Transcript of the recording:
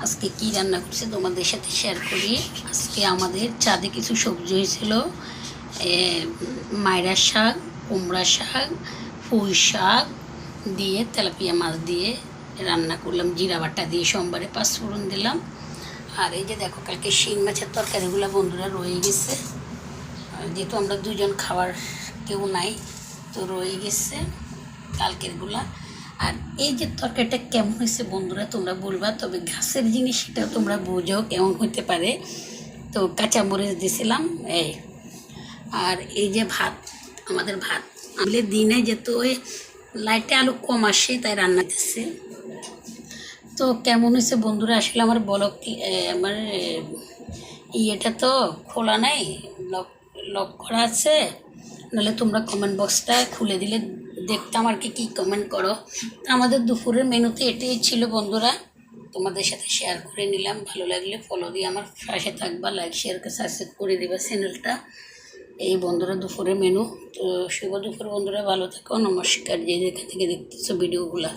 আজকে কি রান্না করছি তোমাদের সাথে শেয়ার করি। আজকে আমাদের চাঁদে কিছু সবজি হয়েছিল, মাইরা শাক, কুমড়া শাক, পুঁই শাক দিয়ে তেলাপিয়া মাছ দিয়ে রান্না করলাম, জিরা বাটা দিয়ে, সোমবারে পাঁচফোড়ন দিলাম। আর এই যে দেখো, কালকে শিং মাছের তরকারিগুলো বন্ধুরা রয়ে গেছে, যেহেতু আমরা দুজন খাবার কেউ নাই, তো রয়ে গেছে কালকেরগুলা। আর এই যে তরকারিটা কেমন হয়েছে বন্ধুরা তোমরা বলবা, তবে ঘাসের জিনিস সেটা তোমরা বোঝো কেমন হইতে পারে। তো কাঁচামরিচ দিয়েছিলাম এই। আর এই যে ভাত, আমাদের ভাত আনলে দিনে যেত ওই লাইটে আলু কম আসে, তাই রান্না দিচ্ছে। তো কেমন হয়েছে বন্ধুরা আসলে আমার ব্লগ আমার ইয়েটা তো খোলা নাই, লক লক করা আছে, নাহলে তোমরা কমেন্ট বক্সটা খুলে দিলে দেখতাম আর কি কী কমেন্ট করো। তো আমাদের দুপুরের মেনুতে এটাই ছিল বন্ধুরা, তোমাদের সাথে শেয়ার করে নিলাম। ভালো লাগলে ফলো দিয়ে আমার পাশে থাকবা, লাইক শেয়ার সাবস্ক্রাইব করে দেবা চ্যানেলটা। এই বন্ধুরা দুপুরের মেনু। তো শুভ দুপুর বন্ধুরা, ভালো থাকো, নমস্কার যে যেখান থেকে দেখতেছো ভিডিওগুলা।